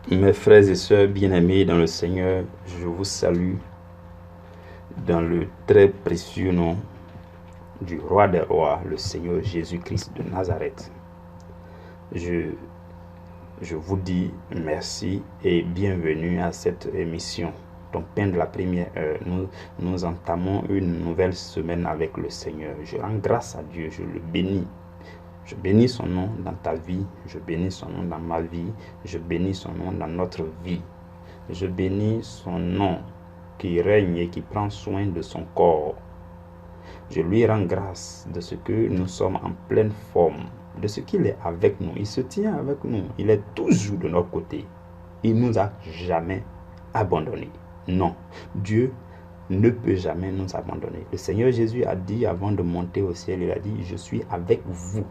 Mes frères et sœurs bien-aimés dans le Seigneur, je vous salue dans le très précieux nom du Roi des Rois, le Seigneur Jésus-Christ de Nazareth. Je vous dis merci et bienvenue à cette émission. Donc, pain de la première heure, nous entamons une nouvelle semaine avec le Seigneur. Je rends grâce à Dieu, je le bénis. Je bénis son nom dans ta vie, je bénis son nom dans ma vie, je bénis son nom dans notre vie. Je bénis son nom qui règne et qui prend soin de son corps. Je lui rends grâce de ce que nous sommes en pleine forme, de ce qu'il est avec nous. Il se tient avec nous, il est toujours de notre côté. Il ne nous a jamais abandonnés. Non, Dieu ne peut jamais nous abandonner. Le Seigneur Jésus a dit avant de monter au ciel, il a dit, je suis avec vous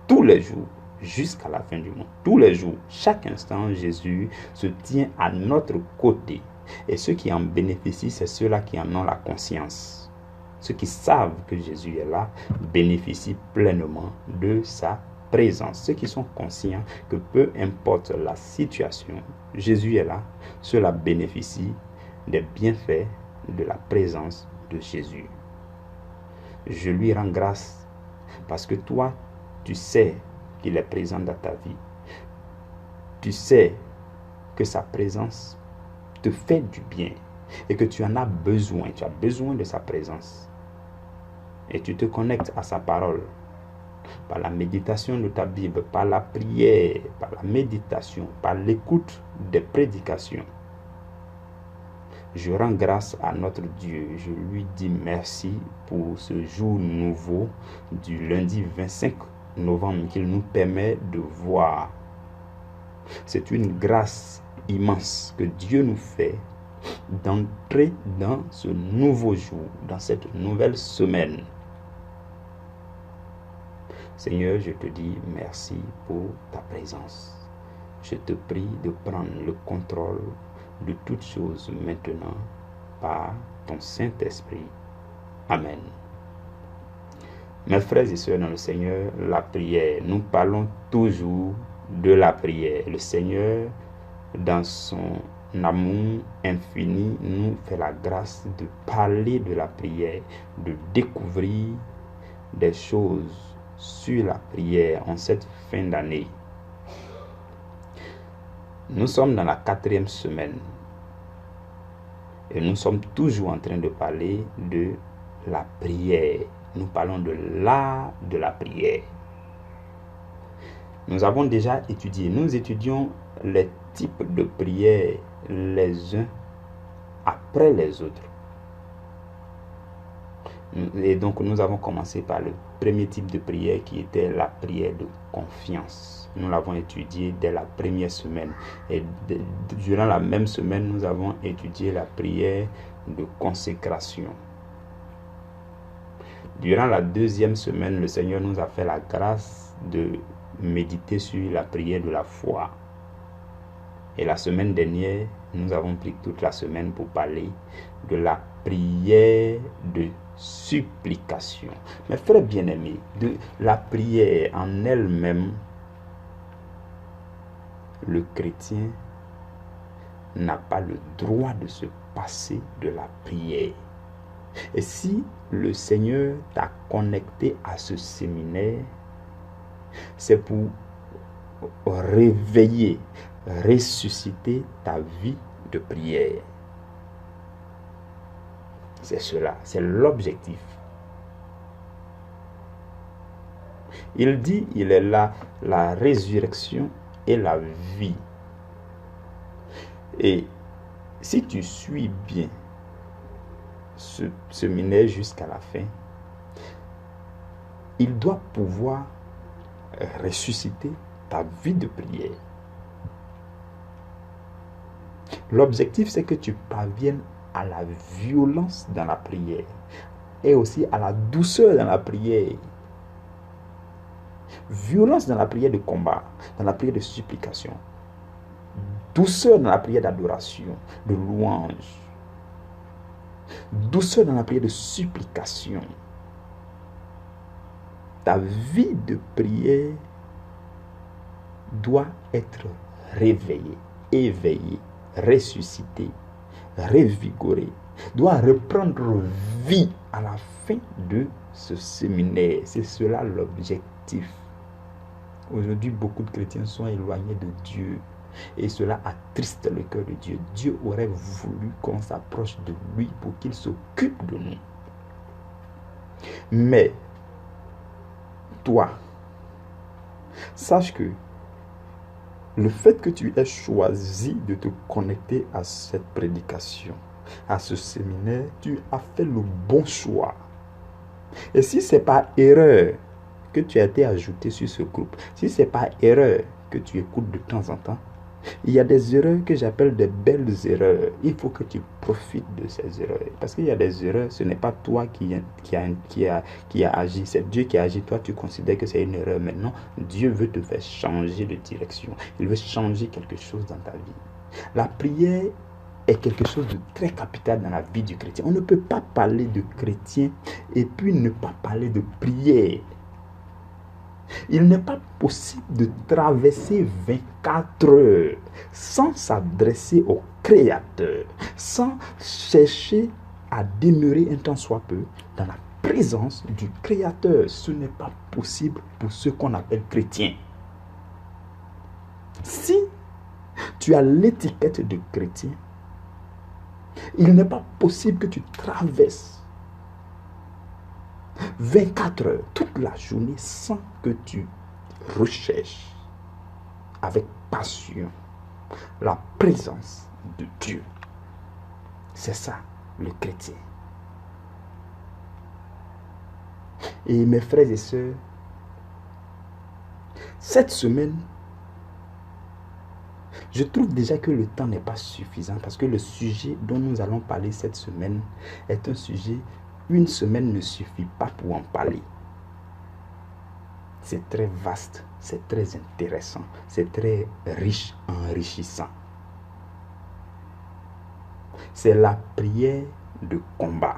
tous les jours, jusqu'à la fin du monde. Tous les jours, chaque instant, Jésus se tient à notre côté. Et ceux qui en bénéficient, c'est ceux-là qui en ont la conscience. Ceux qui savent que Jésus est là, bénéficient pleinement de sa présence. Ceux qui sont conscients que peu importe la situation, Jésus est là, ceux-là bénéficient des bienfaits de la présence de Jésus. Je lui rends grâce parce que toi, tu sais qu'il est présent dans ta vie. Tu sais que sa présence te fait du bien et que tu en as besoin. Tu as besoin de sa présence. Et tu te connectes à sa parole par la méditation de ta Bible, par la prière, par la méditation, par l'écoute des prédications. Je rends grâce à notre Dieu. Je lui dis merci pour ce jour nouveau du lundi 25 novembre qu'il nous permet de voir. C'est une grâce immense que Dieu nous fait d'entrer dans ce nouveau jour, dans cette nouvelle semaine. Seigneur, je te dis merci pour ta présence. Je te prie de prendre le contrôle de toutes choses maintenant par ton Saint-Esprit. Amen. Mes frères et sœurs dans le Seigneur, la prière, nous parlons toujours de la prière. Le Seigneur, dans son amour infini, nous fait la grâce de parler de la prière, de découvrir des choses sur la prière en cette fin d'année. Nous sommes dans la 4e semaine et nous sommes toujours en train de parler de la prière. Nous parlons de l'art de la prière. Nous avons déjà étudié, nous étudions les types de prières les uns après les autres. Et donc nous avons commencé par le premier type de prière qui était la prière de confiance. Nous l'avons étudié dès la première semaine. Et durant la même semaine, nous avons étudié la prière de consécration. Durant la 2e semaine, le Seigneur nous a fait la grâce de méditer sur la prière de la foi. Et la semaine dernière, nous avons pris toute la semaine pour parler de la prière de supplication. Mes frères bien-aimés, de la prière en elle-même, le chrétien n'a pas le droit de se passer de la prière. Et si le Seigneur t'a connecté à ce séminaire, c'est pour réveiller, ressusciter ta vie de prière. C'est cela, c'est l'objectif. Il dit, il est là, la résurrection et la vie. Et si tu suis bien ce séminaire jusqu'à la fin, il doit pouvoir ressusciter ta vie de prière. L'objectif, c'est que tu parviennes à la violence dans la prière et aussi à la douceur dans la prière. Violence dans la prière de combat, dans la prière de supplication. Douceur dans la prière d'adoration, de louange. Douceur dans la prière de supplication. Ta vie de prière doit être réveillée. éveillé, ressuscité, revigoré, doit reprendre vie à la fin de ce séminaire. C'est cela l'objectif. Aujourd'hui, beaucoup de chrétiens sont éloignés de Dieu et cela attriste le cœur de Dieu. Dieu aurait voulu qu'on s'approche de lui pour qu'il s'occupe de nous. Mais toi, sache que le fait que tu aies choisi de te connecter à cette prédication, à ce séminaire, tu as fait le bon choix. Et si c'est par erreur que tu as été ajouté sur ce groupe, si c'est par erreur que tu écoutes de temps en temps, il y a des erreurs que j'appelle des belles erreurs. Il faut que tu profites de ces erreurs. Parce qu'il y a des erreurs, ce n'est pas toi qui a agi, c'est Dieu qui a agi. Toi, tu considères que c'est une erreur. Maintenant, Dieu veut te faire changer de direction. Il veut changer quelque chose dans ta vie. La prière est quelque chose de très capital dans la vie du chrétien. On ne peut pas parler de chrétien et puis ne pas parler de prière. Il n'est pas possible de traverser 24 heures sans s'adresser au Créateur, sans chercher à demeurer un temps soit peu dans la présence du Créateur. Ce n'est pas possible pour ceux qu'on appelle chrétiens. Si tu as l'étiquette de chrétien, il n'est pas possible que tu traverses 24 heures, toute la journée, sans que tu recherches avec passion la présence de Dieu. C'est ça, le chrétien. Et mes frères et sœurs, cette semaine, je trouve déjà que le temps n'est pas suffisant parce que le sujet dont nous allons parler cette semaine est un sujet. Une semaine ne suffit pas pour en parler. C'est très vaste, c'est très intéressant, c'est très riche, enrichissant. C'est la prière de combat.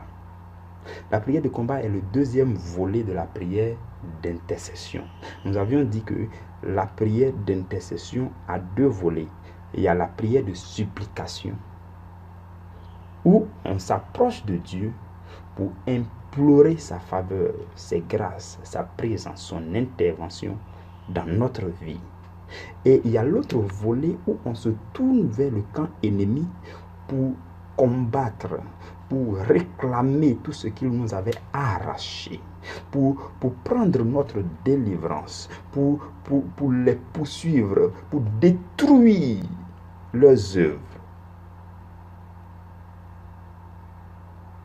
La prière de combat est le deuxième volet de la prière d'intercession. Nous avions dit que la prière d'intercession a deux volets. Il y a la prière de supplication, où on s'approche de Dieu pour implorer sa faveur, ses grâces, sa présence, son intervention dans notre vie. Et il y a l'autre volet où on se tourne vers le camp ennemi pour combattre, pour réclamer tout ce qu'il nous avait arraché, pour prendre notre délivrance, pour les poursuivre, pour détruire leurs œuvres.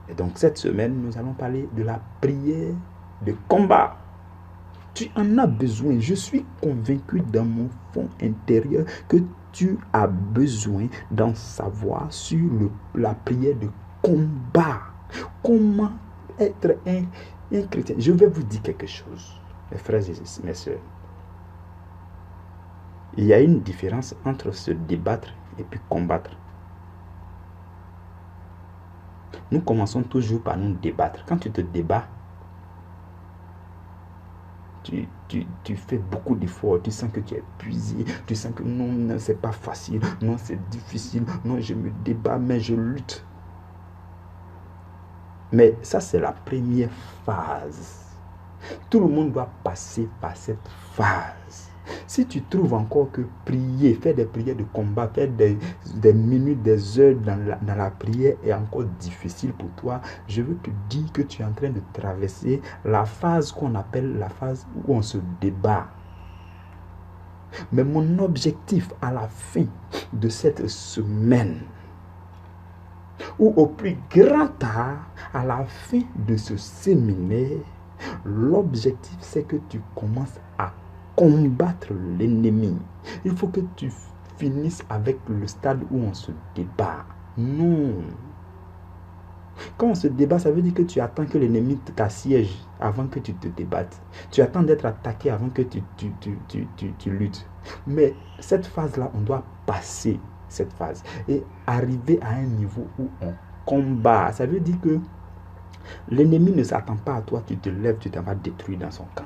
Et donc cette semaine, nous allons parler de la prière de combat. Tu en as besoin. Je suis convaincu dans mon fond intérieur que tu as besoin d'en savoir sur la prière de combat. Comment être un chrétien. Je vais vous dire quelque chose, mes frères et mes sœurs. Il y a une différence entre se débattre et puis combattre. Nous commençons toujours par nous débattre. Quand tu te débats, tu fais beaucoup d'efforts, tu sens que tu es épuisé, tu sens que non, c'est pas facile, non, c'est difficile, non, je me débat, mais je lutte. Mais ça, c'est la première phase. Tout le monde doit passer par cette phase. Si tu trouves encore que prier, faire des prières de combat, faire des minutes, des heures dans la prière est encore difficile pour toi, je veux te dire que tu es en train de traverser la phase qu'on appelle la phase où on se débat. Mais mon objectif à la fin de cette semaine, ou au plus grand tard, à la fin de ce séminaire, l'objectif c'est que tu commences à combattre l'ennemi. Il faut que tu finisses avec le stade où on se débat. Non. Quand on se débat, ça veut dire que tu attends que l'ennemi t'assiège avant que tu te débattes. Tu attends d'être attaqué avant que tu luttes. Mais cette phase-là, on doit passer cette phase et arriver à un niveau où on combat. Ça veut dire que l'ennemi ne s'attend pas à toi, tu te lèves, tu t'en vas détruire dans son camp.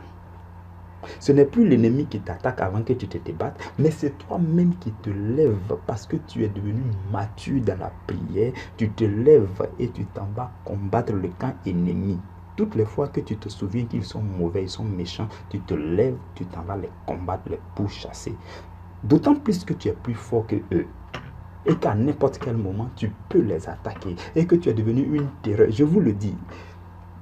Ce n'est plus l'ennemi qui t'attaque avant que tu te débattes, mais c'est toi-même qui te lèves parce que tu es devenu mature dans la prière. Tu te lèves et tu t'en vas combattre le camp ennemi. Toutes les fois que tu te souviens qu'ils sont mauvais, ils sont méchants, tu te lèves, tu t'en vas les combattre, les pourchasser. D'autant plus que tu es plus fort que eux. Et qu'à n'importe quel moment, tu peux les attaquer. Et que tu es devenu une terreur. Je vous le dis.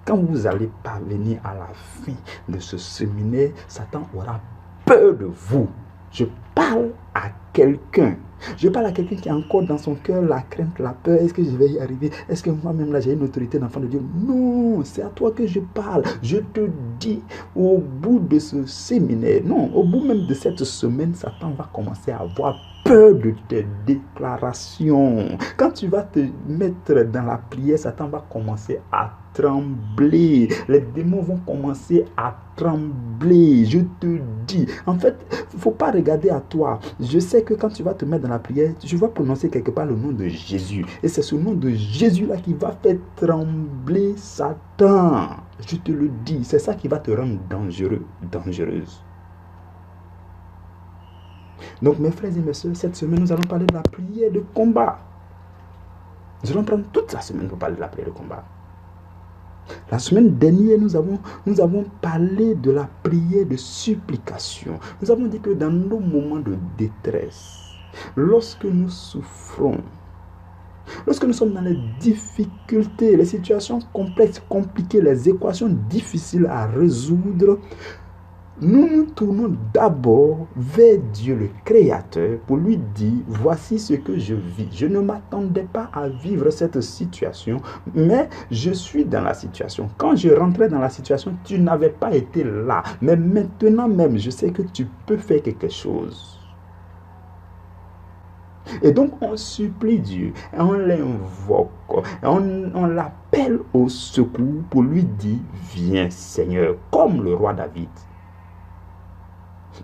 Quand vous allez parvenir à la fin de ce séminaire, Satan aura peur de vous. Je parle à quelqu'un. Je parle à quelqu'un qui a encore dans son cœur la crainte, la peur. Est-ce que je vais y arriver? Est-ce que moi-même là j'ai une autorité d'enfant de Dieu? Non, c'est à toi que je parle. Je te dis, au bout de ce séminaire, non, au bout même de cette semaine, Satan va commencer à avoir peur de tes déclarations. Quand tu vas te mettre dans la prière, Satan va commencer à trembler. Les démons vont commencer à trembler. Je te dis. En fait, il ne faut pas regarder à toi. Je sais que quand tu vas te mettre dans la prière, tu vas prononcer quelque part le nom de Jésus. Et c'est ce nom de Jésus-là qui va faire trembler Satan. Je te le dis. C'est ça qui va te rendre dangereux, dangereuse. Donc mes frères et mes soeurs, cette semaine, nous allons parler de la prière de combat. Nous allons prendre toute la semaine pour parler de la prière de combat. La semaine dernière, nous avons parlé de la prière de supplication. Nous avons dit que dans nos moments de détresse, lorsque nous souffrons, lorsque nous sommes dans les difficultés, les situations complexes, compliquées, les équations difficiles à résoudre, nous nous tournons d'abord vers Dieu le Créateur pour lui dire, voici ce que je vis. Je ne m'attendais pas à vivre cette situation, mais je suis dans la situation. Quand je rentrais dans la situation, tu n'avais pas été là. Mais maintenant même, je sais que tu peux faire quelque chose. Et donc, on supplie Dieu, et on l'invoque, on l'appelle au secours pour lui dire, viens Seigneur, comme le roi David.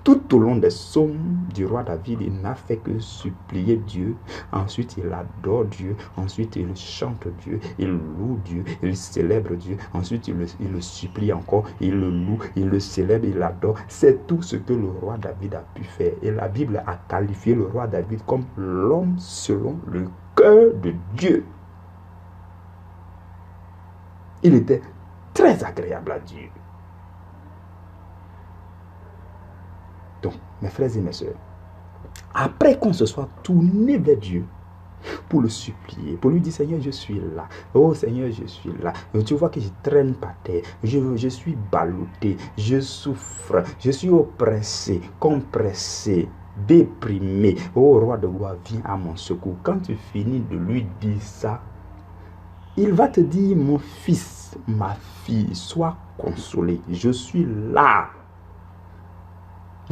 Tout au long des psaumes du roi David, il n'a fait que supplier Dieu. Ensuite, il adore Dieu. Ensuite, il chante Dieu. Il loue Dieu. Il célèbre Dieu. Ensuite, il le supplie encore. Il le loue. Il le célèbre. Il l'adore. C'est tout ce que le roi David a pu faire. Et la Bible a qualifié le roi David comme l'homme selon le cœur de Dieu. Il était très agréable à Dieu. Donc, mes frères et mes sœurs, après qu'on se soit tourné vers Dieu pour le supplier, pour lui dire, Seigneur, je suis là. Oh Seigneur, je suis là. Tu vois que je traîne par terre. Je suis ballotté. Je souffre. Je suis oppressé, compressé, déprimé. Oh roi de gloire, viens à mon secours. Quand tu finis de lui dire ça, il va te dire, mon fils, ma fille, sois consolé. Je suis là.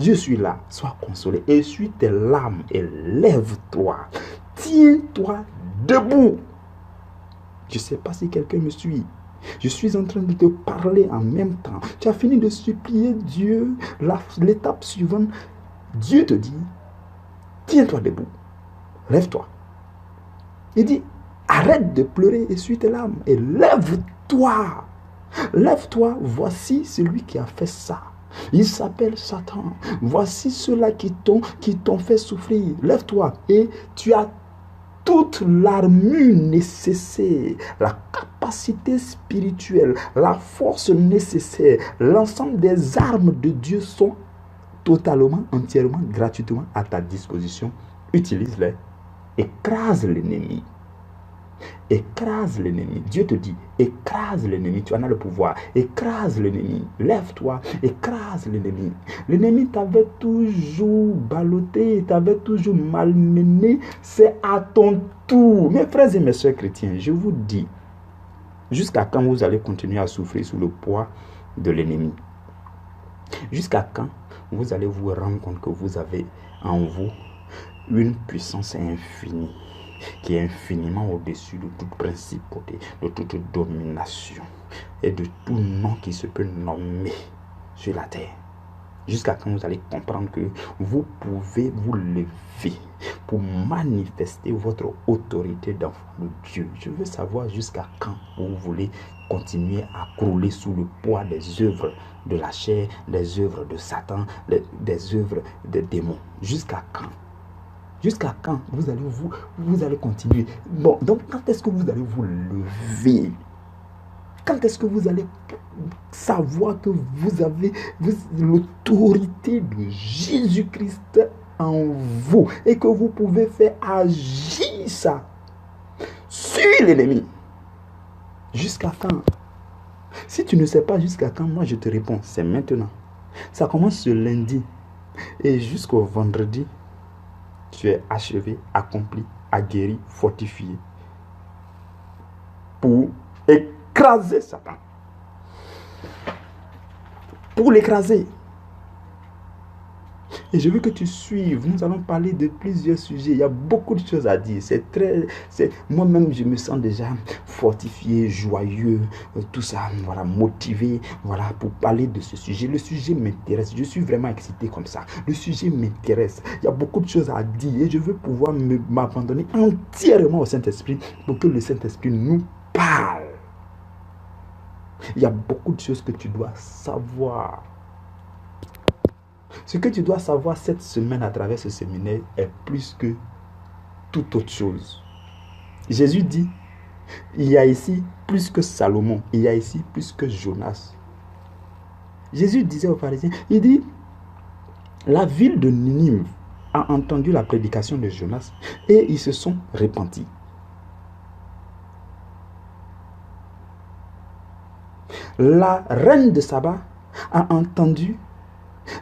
Je suis là, sois consolé. Essuie tes larmes et lève-toi. Tiens-toi debout. Je ne sais pas si quelqu'un me suit. Je suis en train de te parler en même temps. Tu as fini de supplier Dieu. L'étape suivante, Dieu te dit, tiens-toi debout. Lève-toi. Il dit, arrête de pleurer, essuie tes larmes et lève-toi. Lève-toi, voici celui qui a fait ça. Il s'appelle Satan. Voici ceux-là qui t'ont fait souffrir. Lève-toi et tu as toute l'armure nécessaire, la capacité spirituelle, la force nécessaire. L'ensemble des armes de Dieu sont totalement, entièrement, gratuitement à ta disposition. Utilise-les. Écrase l'ennemi. Écrase l'ennemi. Dieu te dit, écrase l'ennemi. Tu en as le pouvoir. Écrase l'ennemi. Lève-toi. Écrase l'ennemi. L'ennemi t'avait toujours ballotté, t'avait toujours malmené. C'est à ton tour. Mes frères et mes soeurs chrétiens, je vous dis, jusqu'à quand vous allez continuer à souffrir sous le poids de l'ennemi? Jusqu'à quand vous allez vous rendre compte que vous avez en vous une puissance infinie, qui est infiniment au-dessus de toute principauté, de toute domination et de tout nom qui se peut nommer sur la terre. Jusqu'à quand vous allez comprendre que vous pouvez vous lever pour manifester votre autorité d'enfant de Dieu. Je veux savoir jusqu'à quand vous voulez continuer à crouler sous le poids des œuvres de la chair, des œuvres de Satan, des œuvres des démons. Jusqu'à quand? Jusqu'à quand vous allez continuer? Bon, donc quand est-ce que vous allez vous lever? Quand est-ce que vous allez savoir que vous avez l'autorité de Jésus-Christ en vous et que vous pouvez faire agir ça sur l'ennemi? Jusqu'à quand? Si tu ne sais pas jusqu'à quand, moi je te réponds, c'est maintenant. Ça commence ce lundi et jusqu'au vendredi, tu es achevé, accompli, aguerri, fortifié pour écraser Satan. Pour l'écraser. Et je veux que tu suives. Nous allons parler de plusieurs sujets. Il y a beaucoup de choses à dire. Moi-même, je me sens déjà fortifié, joyeux, tout ça, voilà, motivé, voilà, pour parler de ce sujet. Le sujet m'intéresse. Je suis vraiment excité comme ça. Le sujet m'intéresse. Il y a beaucoup de choses à dire et je veux pouvoir m'abandonner entièrement au Saint-Esprit pour que le Saint-Esprit nous parle. Il y a beaucoup de choses que tu dois savoir. Ce que tu dois savoir cette semaine à travers ce séminaire est plus que toute autre chose. Jésus dit, il y a ici plus que Salomon, il y a ici plus que Jonas. Jésus disait aux pharisiens, il dit, la ville de Ninive a entendu la prédication de Jonas et ils se sont repentis. La reine de Saba a entendu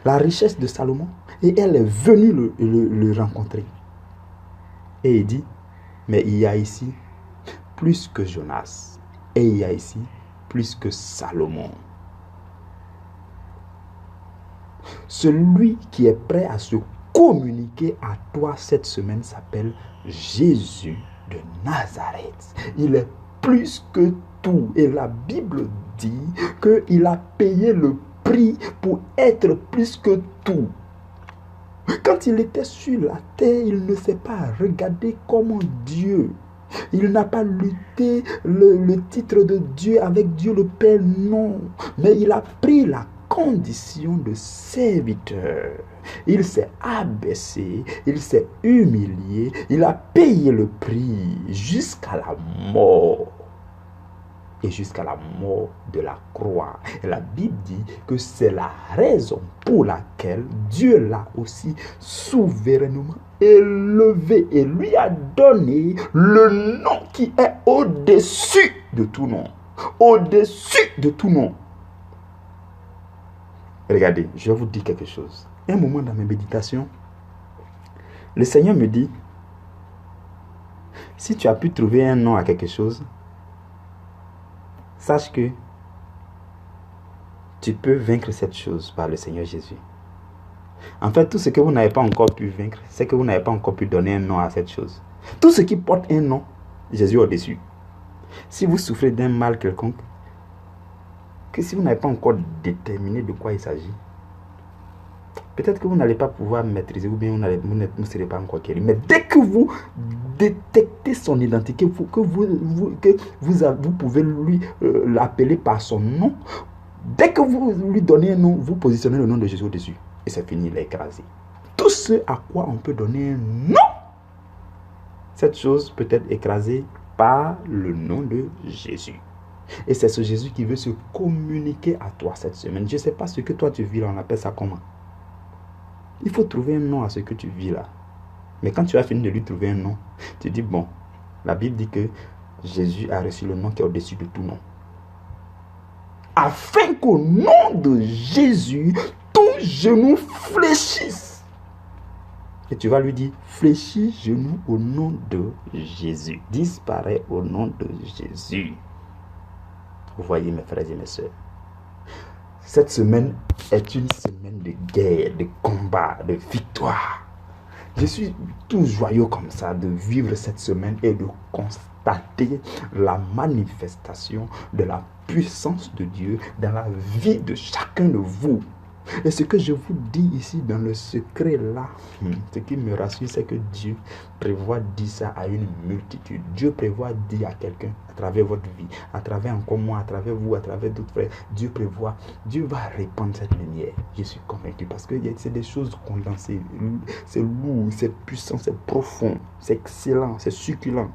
la richesse de Salomon et elle est venue le rencontrer. Et il dit, mais il y a ici plus que Jonas et il y a ici plus que Salomon. Celui qui est prêt à se communiquer à toi cette semaine s'appelle Jésus de Nazareth. Il est plus que tout. Et la Bible dit qu'il a payé le prix pour être plus que tout. Quand il était sur la terre, il ne s'est pas regardé comme Dieu. Il n'a pas lutté le titre de Dieu avec Dieu le Père, non. Mais il a pris la condition de serviteur. Il s'est abaissé, il s'est humilié, il a payé le prix jusqu'à la mort. Et jusqu'à la mort de la croix. Et la Bible dit que c'est la raison pour laquelle Dieu l'a aussi souverainement élevé et lui a donné le nom qui est au-dessus de tout nom. Au-dessus de tout nom. Regardez, je vais vous dire quelque chose. Un moment dans mes méditations, le Seigneur me dit, si tu as pu trouver un nom à quelque chose, sache que tu peux vaincre cette chose par le Seigneur Jésus. En fait, tout ce que vous n'avez pas encore pu vaincre, c'est que vous n'avez pas encore pu donner un nom à cette chose. Tout ce qui porte un nom, Jésus est au-dessus. Si vous souffrez d'un mal quelconque, que si vous n'avez pas encore déterminé de quoi il s'agit, peut-être que vous n'allez pas pouvoir maîtriser ou bien vous ne serez pas encore guéri. Mais dès que vous détectez son identité, que vous pouvez lui l'appeler par son nom, dès que vous lui donnez un nom, vous positionnez le nom de Jésus au-dessus. Et c'est fini, il est écrasé. Tout ce à quoi on peut donner un nom, cette chose peut être écrasée par le nom de Jésus. Et c'est ce Jésus qui veut se communiquer à toi cette semaine. Je ne sais pas ce que toi tu vis là, on appelle ça comment. Il faut trouver un nom à ce que tu vis là. Mais quand tu as fini de lui trouver un nom, tu dis, bon, la Bible dit que Jésus a reçu le nom qui est au-dessus de tout nom. Afin qu'au nom de Jésus, tout genou fléchisse. Et tu vas lui dire, fléchis genou au nom de Jésus. Disparaît au nom de Jésus. Vous voyez mes frères et mes sœurs. Cette semaine est une semaine de guerre, de combat, de victoire. Je suis tout joyeux comme ça de vivre cette semaine et de constater la manifestation de la puissance de Dieu dans la vie de chacun de vous. Et ce que je vous dis ici dans le secret là, ce qui me rassure, c'est que Dieu prévoit dire ça à une multitude. Dieu prévoit dire à quelqu'un, à travers votre vie, à travers encore moi, à travers vous, à travers d'autres frères, Dieu prévoit, Dieu va répandre cette lumière. Je suis convaincu parce que c'est des choses condensées. C'est lourd, c'est puissant, c'est profond, c'est excellent, c'est succulent.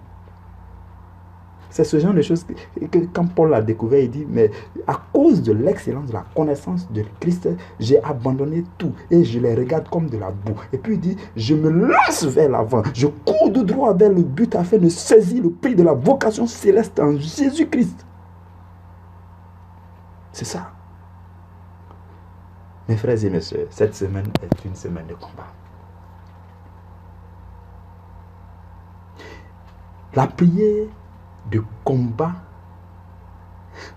C'est ce genre de choses que quand Paul l'a découvert, il dit, mais à cause de l'excellence de la connaissance de Christ, j'ai abandonné tout et je les regarde comme de la boue. Et puis il dit, je me lance vers l'avant, je cours de droit vers le but afin de saisir le prix de la vocation céleste en Jésus-Christ. C'est ça. Mes frères et mes sœurs, cette semaine est une semaine de combat. La prière de combat,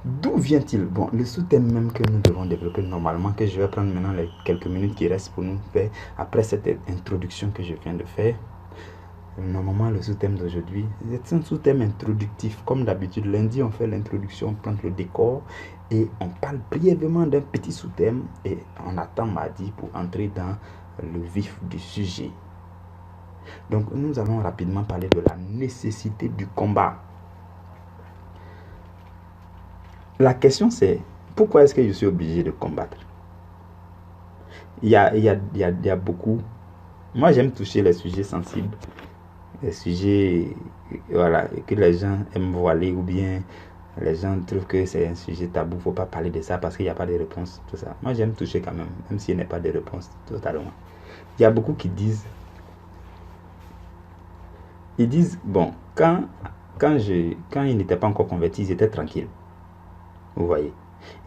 d'où vient-il? Bon, le sous-thème même que nous devons développer normalement, que je vais prendre maintenant les quelques minutes qui restent pour nous faire, après cette introduction que je viens de faire. Normalement, le sous-thème d'aujourd'hui, c'est un sous-thème introductif. Comme d'habitude, lundi, on fait l'introduction, on plante le décor et on parle brièvement d'un petit sous-thème et on attend mardi pour entrer dans le vif du sujet. Donc, nous allons rapidement parler de la nécessité du combat. La question c'est, pourquoi est-ce que je suis obligé de combattre? Il y a beaucoup. Moi, j'aime toucher les sujets sensibles, les sujets voilà, que les gens aiment voiler ou bien les gens trouvent que c'est un sujet tabou. Il ne faut pas parler de ça parce qu'il n'y a pas de réponse. Tout ça. Moi, j'aime toucher quand même s'il n'y a pas de réponse totalement. Il y a beaucoup qui disent, bon, quand ils n'étaient pas encore convertis, ils étaient tranquilles. Vous voyez,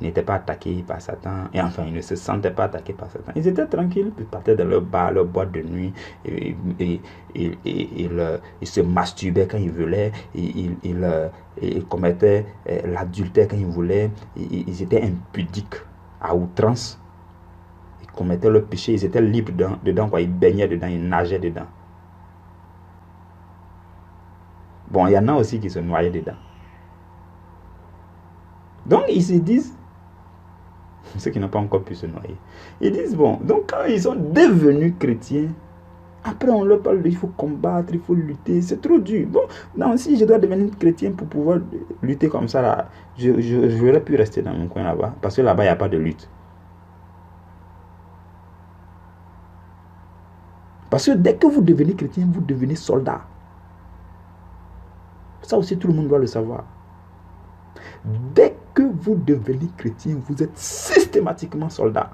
ils n'étaient pas attaqués par Satan. Et enfin, ils ne se sentaient pas attaqués par Satan. Ils étaient tranquilles, ils partaient dans leur bar, leur boîte de nuit. Ils se masturbaient quand ils voulaient. Ils commettaient l'adultère quand ils voulaient. Ils étaient impudiques à outrance. Ils commettaient leur péché. Ils étaient libres dedans, quoi. Ils baignaient dedans, ils nageaient dedans. Bon, il y en a aussi qui se noyaient dedans. Donc, ils se disent, ceux qui n'ont pas encore pu se noyer, ils disent, bon, donc quand ils sont devenus chrétiens, après on leur parle, il faut combattre, il faut lutter, c'est trop dur. Bon, non, si je dois devenir chrétien pour pouvoir lutter comme ça, là, j'aurais pu rester dans mon coin là-bas, parce que là-bas, il n'y a pas de lutte. Parce que dès que vous devenez chrétien, vous devenez soldat. Ça aussi, tout le monde doit le savoir. Dès que vous devenez chrétien, vous êtes systématiquement soldat.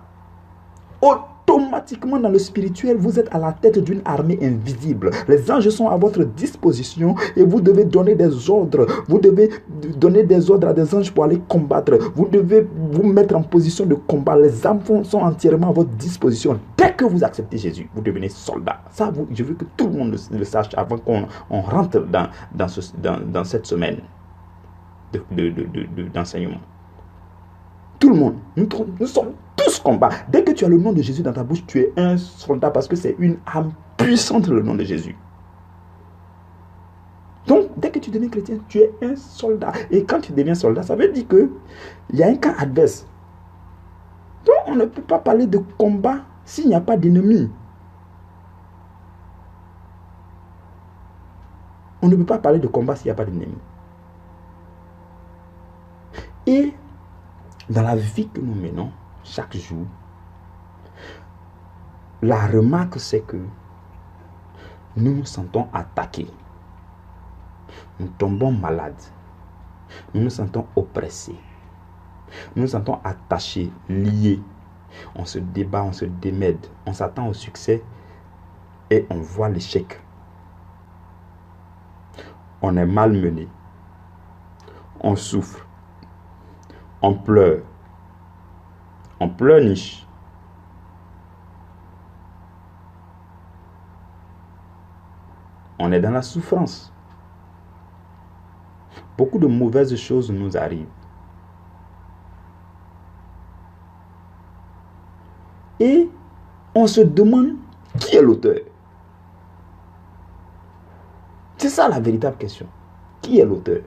Automatiquement dans le spirituel, vous êtes à la tête d'une armée invisible. Les anges sont à votre disposition et vous devez donner des ordres. Vous devez donner des ordres à des anges pour aller combattre. Vous devez vous mettre en position de combat. Les âmes sont entièrement à votre disposition. Dès que vous acceptez Jésus, vous devenez soldat. Ça, je veux que tout le monde le sache avant qu'on rentre dans cette semaine d'enseignement. Tout le monde, nous sommes tous combats. Dès que tu as le nom de Jésus dans ta bouche, tu es un soldat parce que c'est une âme puissante, le nom de Jésus. Donc, dès que tu deviens chrétien, tu es un soldat. Et quand tu deviens soldat, ça veut dire qu'il y a un camp adverse. Donc, on ne peut pas parler de combat s'il n'y a pas d'ennemi. On ne peut pas parler de combat s'il n'y a pas d'ennemi. Et dans la vie que nous menons, chaque jour, la remarque c'est que nous nous sentons attaqués. Nous tombons malades. Nous nous sentons oppressés. Nous nous sentons attachés, liés. On se débat, on se démède. On s'attend au succès et on voit l'échec. On est malmené. On souffre. On pleure. On pleurniche. On est dans la souffrance. Beaucoup de mauvaises choses nous arrivent. Et on se demande qui est l'auteur. C'est ça la véritable question. Qui est l'auteur?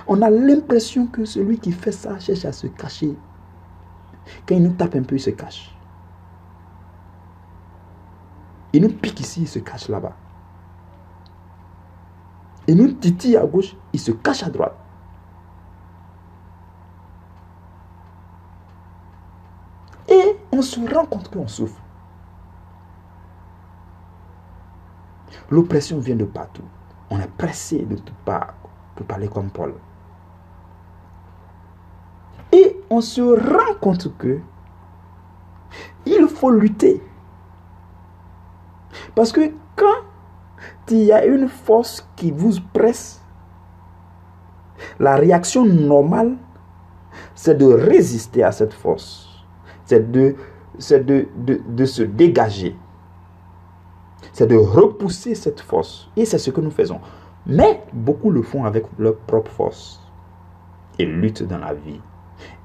On a l'impression que celui qui fait ça cherche à se cacher. Quand il nous tape un peu, il se cache. Il nous pique ici, il se cache là-bas. Il nous titille à gauche, il se cache à droite. Et on se rend compte qu'on souffre. L'oppression vient de partout. On est pressé de toutes parts pour parler comme Paul. Et on se rend compte que il faut lutter. Parce que quand il y a une force qui vous presse, la réaction normale, c'est de résister à cette force. C'est de se dégager. C'est de repousser cette force. Et c'est ce que nous faisons. Mais beaucoup le font avec leur propre force. Ils luttent dans la vie.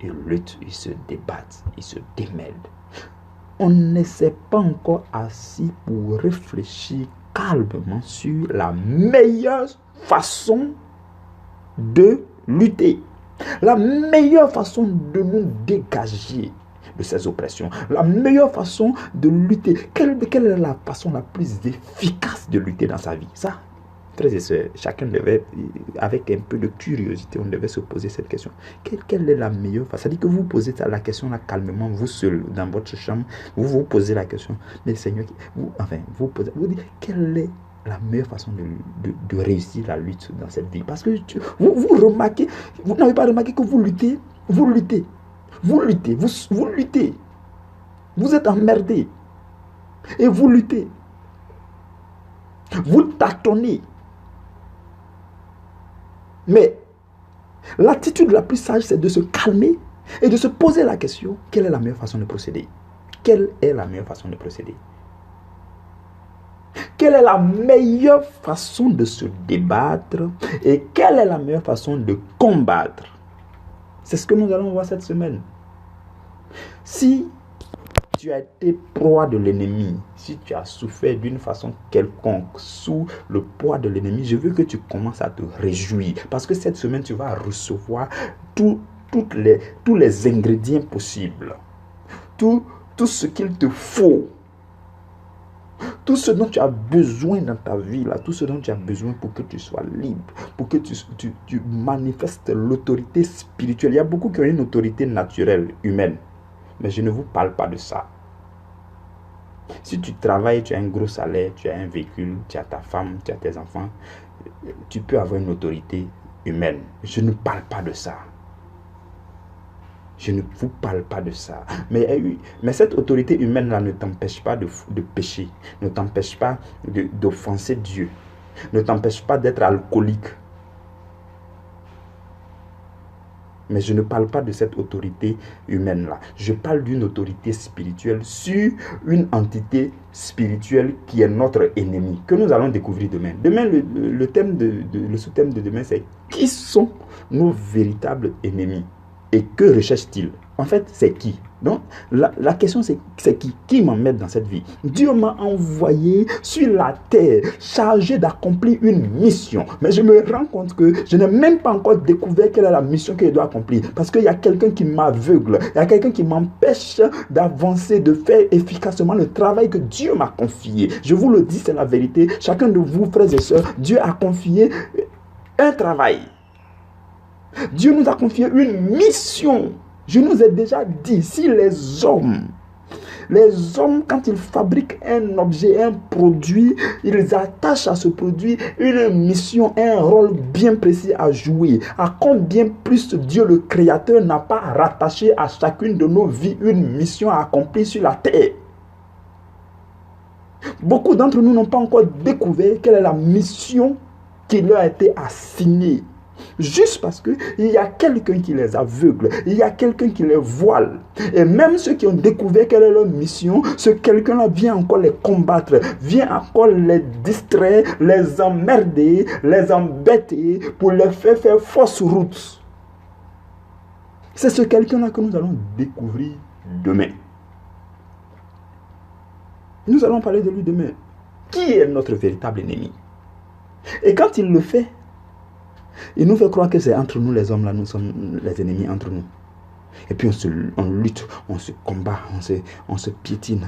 Ils luttent, ils se débattent, ils se démêlent. On ne s'est pas encore assis pour réfléchir calmement sur la meilleure façon de lutter. La meilleure façon de nous dégager de ces oppressions. La meilleure façon de lutter. Quelle est la façon la plus efficace de lutter dans sa vie? Ça, frères et sœurs, chacun devait, avec un peu de curiosité, on devait se poser cette question. Quelle est la meilleure façon? C'est-à-dire que vous posez la question là calmement, vous seul, dans votre chambre, vous vous posez la question. Mais Seigneur, vous dites, quelle est la meilleure façon de réussir la lutte dans cette vie? Parce que vous remarquez, vous n'avez pas remarqué que vous luttez. Vous êtes emmerdé. Et vous luttez. Vous tâtonnez. Mais l'attitude la plus sage, c'est de se calmer et de se poser la question, quelle est la meilleure façon de procéder? Quelle est la meilleure façon de procéder? Quelle est la meilleure façon de se débattre? Et quelle est la meilleure façon de combattre? C'est ce que nous allons voir cette semaine. Si tu as été proie de l'ennemi, si tu as souffert d'une façon quelconque sous le poids de l'ennemi, je veux que tu commences à te réjouir. Parce que cette semaine, tu vas recevoir tous les ingrédients possibles. Tout ce qu'il te faut. Tout ce dont tu as besoin dans ta vie, là, tout ce dont tu as besoin pour que tu sois libre, pour que tu manifestes l'autorité spirituelle. Il y a beaucoup qui ont une autorité naturelle, humaine. Mais je ne vous parle pas de ça. Si tu travailles, tu as un gros salaire, tu as un véhicule, tu as ta femme, tu as tes enfants, tu peux avoir une autorité humaine. Je ne parle pas de ça. Je ne vous parle pas de ça. Mais cette autorité humaine-là ne t'empêche pas de pécher, ne t'empêche pas d'offenser Dieu, ne t'empêche pas d'être alcoolique. Mais je ne parle pas de cette autorité humaine-là. Je parle d'une autorité spirituelle sur une entité spirituelle qui est notre ennemi, que nous allons découvrir demain. Demain, le sous-thème de demain, c'est qui sont nos véritables ennemis et que recherche-t-il? En fait, c'est qui? Donc, la question, c'est qui? Qui m'emmène dans cette vie? Dieu m'a envoyé sur la terre, chargé d'accomplir une mission. Mais je me rends compte que je n'ai même pas encore découvert quelle est la mission que je dois accomplir. Parce qu'il y a quelqu'un qui m'aveugle. Il y a quelqu'un qui m'empêche d'avancer, de faire efficacement le travail que Dieu m'a confié. Je vous le dis, c'est la vérité. Chacun de vous, frères et sœurs, Dieu a confié un travail. Dieu nous a confié une mission. Je nous ai déjà dit, si les hommes, quand ils fabriquent un objet, un produit, ils attachent à ce produit une mission, un rôle bien précis à jouer. À combien plus Dieu le Créateur n'a pas rattaché à chacune de nos vies une mission à accomplir sur la terre? Beaucoup d'entre nous n'ont pas encore découvert quelle est la mission qui leur a été assignée. Juste parce qu'il y a quelqu'un qui les aveugle, il y a quelqu'un qui les voile. Et même ceux qui ont découvert quelle est leur mission, ce quelqu'un-là vient encore les combattre, vient encore les distraire, les emmerder, les embêter pour les faire fausse route. C'est ce quelqu'un-là que nous allons découvrir demain. Nous allons parler de lui demain. Qui est notre véritable ennemi? Et quand il le fait, il nous fait croire que c'est entre nous les hommes, là, nous sommes les ennemis entre nous. Et puis on lutte, on se combat, on se piétine,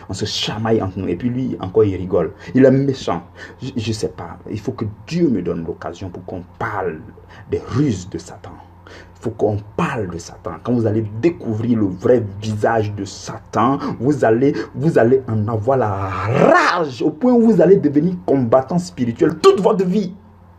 on se chamaille entre nous. Et puis lui, encore, il rigole. Il est méchant. Je ne sais pas. Il faut que Dieu me donne l'occasion pour qu'on parle des ruses de Satan. Il faut qu'on parle de Satan. Quand vous allez découvrir le vrai visage de Satan, vous allez en avoir la rage au point où vous allez devenir combattant spirituel toute votre vie.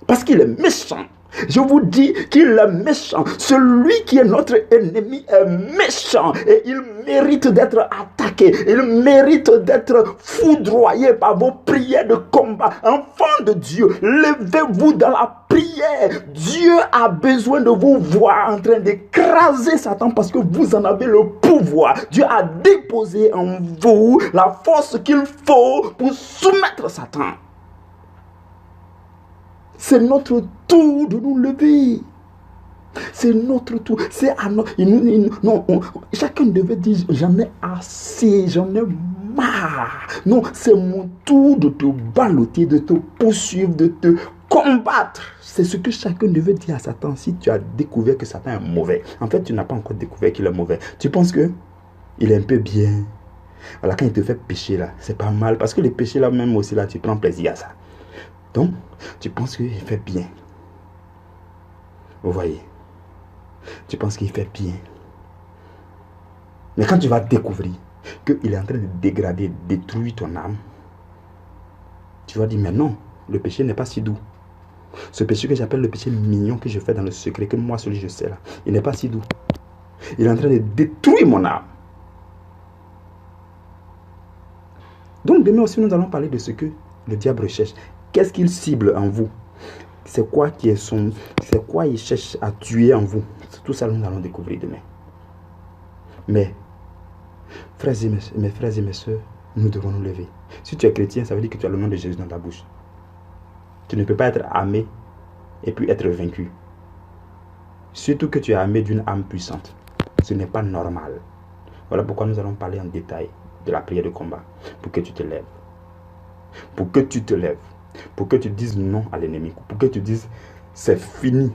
Parce qu'il est méchant. Je vous dis qu'il est méchant. Celui qui est notre ennemi est méchant. Et il mérite d'être attaqué. Il mérite d'être foudroyé par vos prières de combat. Enfants de Dieu, levez-vous dans la prière. Dieu a besoin de vous voir en train d'écraser Satan parce que vous en avez le pouvoir. Dieu a déposé en vous la force qu'il faut pour soumettre Satan. C'est notre tour de nous lever. C'est notre tour. C'est à notre... chacun devait dire, j'en ai assez, j'en ai marre. Non, c'est mon tour de te balloter, de te poursuivre, de te combattre. C'est ce que chacun devait dire à Satan. Si tu as découvert que Satan est mauvais, en fait, tu n'as pas encore découvert qu'il est mauvais. Tu penses que il est un peu bien. Voilà, quand il te fait pécher là, c'est pas mal. Parce que les péchés là, même aussi là, tu prends plaisir à ça. Donc, tu penses qu'il fait bien. Vous voyez. Tu penses qu'il fait bien. Mais quand tu vas découvrir qu'il est en train de dégrader, détruire ton âme, tu vas dire, mais non, le péché n'est pas si doux. Ce péché que j'appelle le péché mignon que je fais dans le secret, que moi, celui que je sais là, il n'est pas si doux. Il est en train de détruire mon âme. Donc, demain aussi, nous allons parler de ce que le diable recherche. Qu'est-ce qu'il cible en vous? C'est quoi il cherche à tuer en vous? Tout ça, nous allons découvrir demain. Mais, mes frères et mes soeurs, nous devons nous lever. Si tu es chrétien, ça veut dire que tu as le nom de Jésus dans ta bouche. Tu ne peux pas être armé et puis être vaincu. Surtout que tu es armé d'une âme puissante. Ce n'est pas normal. Voilà pourquoi nous allons parler en détail de la prière de combat. Pour que tu te lèves. Pour que tu te lèves. Pour que tu dises non à l'ennemi. Pour que tu dises c'est fini.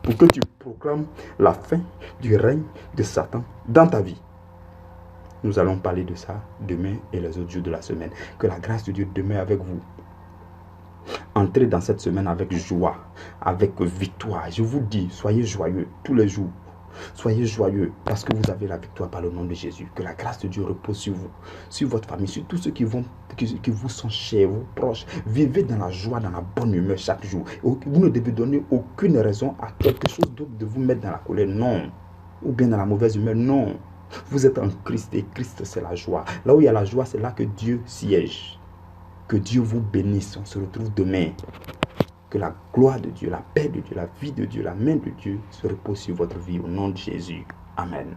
Pour que tu proclames la fin du règne de Satan dans ta vie. Nous allons parler de ça demain et les autres jours de la semaine. Que la grâce de Dieu demeure avec vous. Entrez dans cette semaine avec joie, avec victoire. Je vous dis, soyez joyeux tous les jours. Soyez joyeux parce que vous avez la victoire par le nom de Jésus. Que la grâce de Dieu repose sur vous, sur votre famille, sur tous ceux qui vous sont chers, vos proches. Vivez dans la joie, dans la bonne humeur chaque jour. Vous ne devez donner aucune raison à quelque chose d'autre de vous mettre dans la colère. Non. Ou bien dans la mauvaise humeur. Non. Vous êtes en Christ et Christ c'est la joie. Là où il y a la joie, c'est là que Dieu siège. Que Dieu vous bénisse. On se retrouve demain. Que la gloire de Dieu, la paix de Dieu, la vie de Dieu, la main de Dieu se repose sur votre vie au nom de Jésus. Amen.